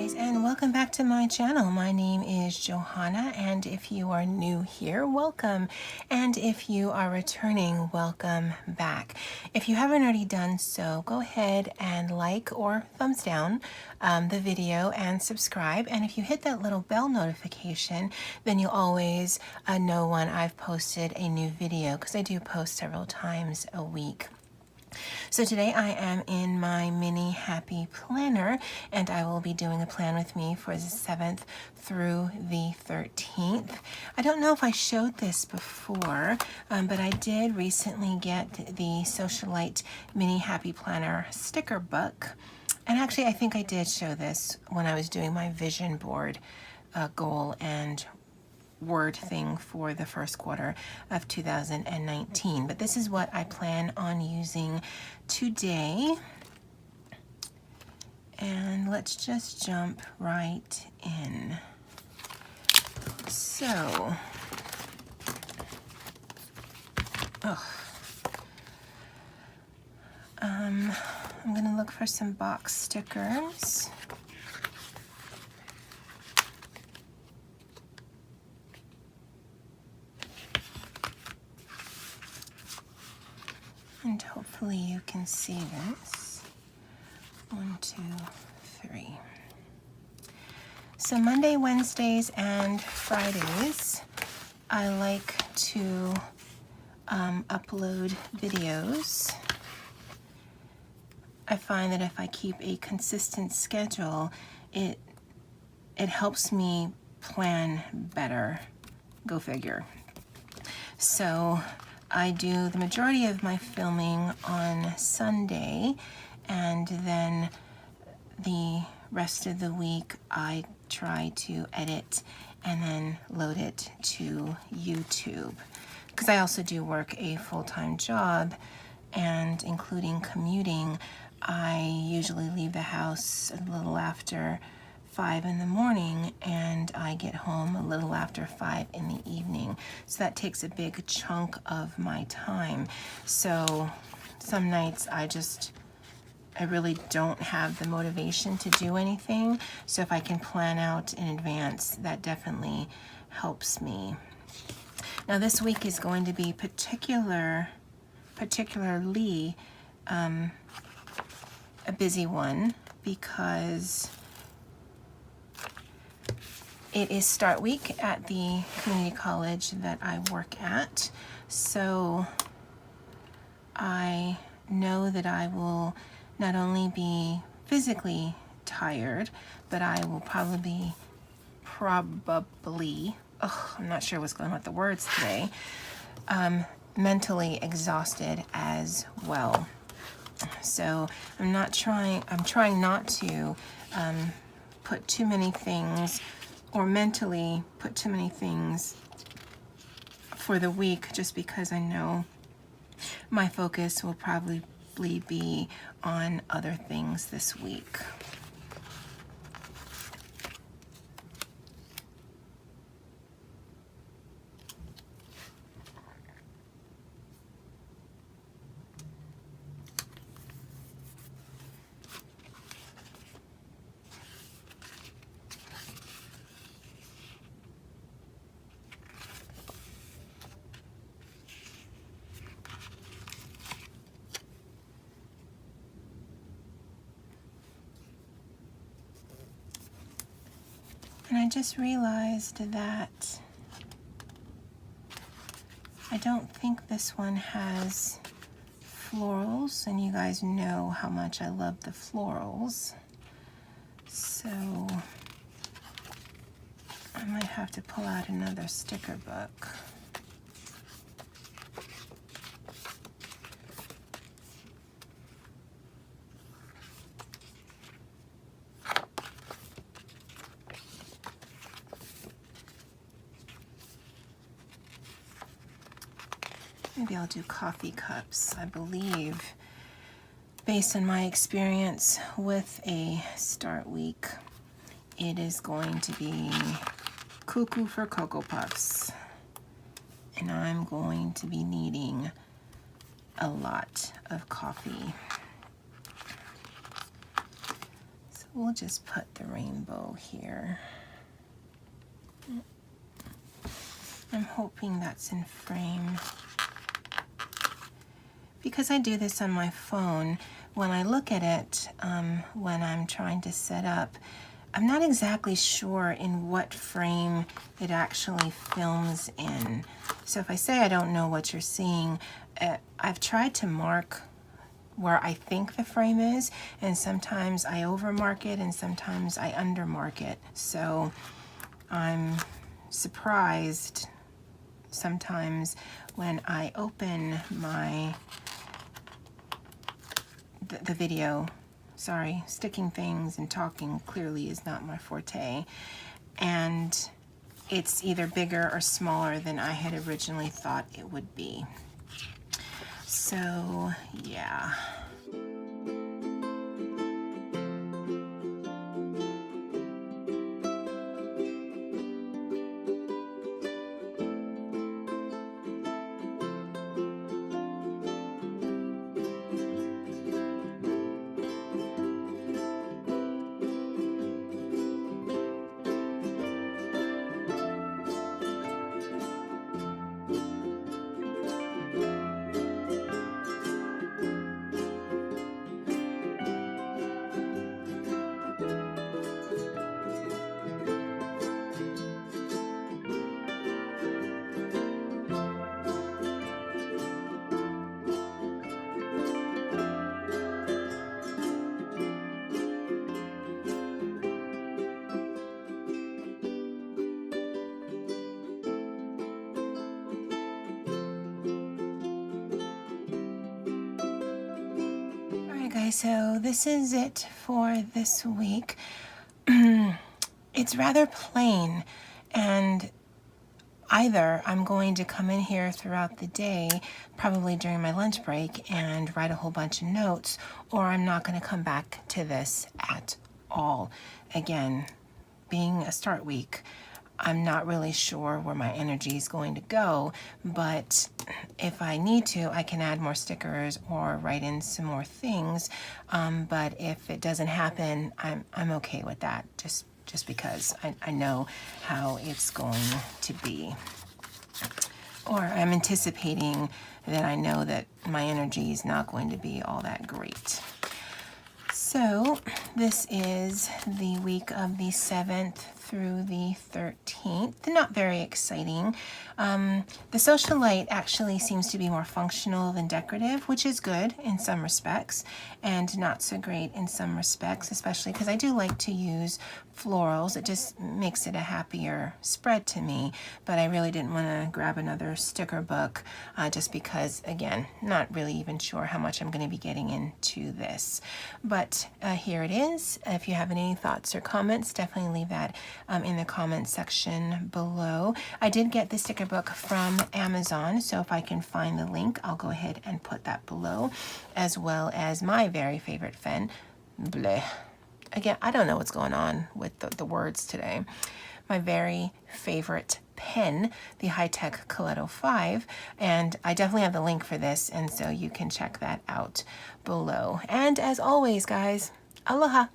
Wednesdays and welcome back to my channel. My name is Johanna, and if you are new here, welcome. And if you are returning, welcome back. If you haven't already done so, go ahead and like or thumbs down the video and subscribe. And if you hit that little bell notification, then you'll always know when I've posted a new video, because I do post several times a week. So today I am in my mini happy planner, and I will be doing a plan with me for the 7th through the 13th. I don't know if I showed this before, but I did recently get the Socialite Mini Happy Planner sticker book. And actually I think I did show this when I was doing my vision board goal and word thing for the first quarter of 2019, but this is what I plan on using today. And let's just jump right in. So I'm gonna look for some box stickers. And hopefully you can see this. 1, 2, 3. So Monday, Wednesdays, and Fridays, I like to upload videos. I find that if I keep a consistent schedule, it helps me plan better. Go figure. So I do the majority of my filming on Sunday, and then the rest of the week I try to edit and then load it to YouTube. Because I also do work a full-time job, and including commuting, I usually leave the house a little after 5 in the morning, and I get home a little after 5 in the evening. So that takes a big chunk of my time. So some nights I really don't have the motivation to do anything. So if I can plan out in advance, that definitely helps me. Now this week is going to be particularly a busy one, because it is start week at the community college that I work at. So I know that I will not only be physically tired, but I will probably, I'm not sure what's going on with the words today, mentally exhausted as well. So I'm trying not to put too many things, or mentally put too many things for the week, just because I know my focus will probably be on other things this week. And I just realized that I don't think this one has florals, and you guys know how much I love the florals. So I might have to pull out another sticker book. Maybe I'll do coffee cups. I believe, based on my experience with a start week, it is going to be cuckoo for Cocoa Puffs. And I'm going to be needing a lot of coffee. So we'll just put the rainbow here. I'm hoping that's in frame. Because I do this on my phone, when I look at it, when I'm trying to set up, I'm not exactly sure in what frame it actually films in. So if I say I don't know what you're seeing, I've tried to mark where I think the frame is, and sometimes I overmark it and sometimes I undermark it. So I'm surprised sometimes when I open my the video. Sorry, sticking things and talking clearly is not my forte, and it's either bigger or smaller than I had originally thought it would be. So yeah. Guys, so this is it for this week. It's rather plain, and either I'm going to come in here throughout the day, probably during my lunch break, and write a whole bunch of notes, or I'm not going to come back to this at all. Again, being a start week, I'm not really sure where my energy is going to go, but if I need to, I can add more stickers or write in some more things. But if it doesn't happen, I'm okay with that, just because I know how it's going to be. Or I'm anticipating that I know that my energy is not going to be all that great. So this is the week of the 7th through the 13th. Not very exciting. The social light actually seems to be more functional than decorative, which is good in some respects and not so great in some respects, especially because I do like to use florals. It just makes it a happier spread to me, but I really didn't want to grab another sticker book just because, again, not really even sure how much I'm going to be getting into this. But here it is. If you have any thoughts or comments, definitely leave that in the comment section below. I did get the sticker book from Amazon, so if I can find the link, I'll go ahead and put that below, as well as my very favorite pen. Bleh. Again, I don't know what's going on with the words today. My very favorite pen, the High-Tech Coletto 5, and I definitely have the link for this, and so you can check that out below. And as always, guys, aloha!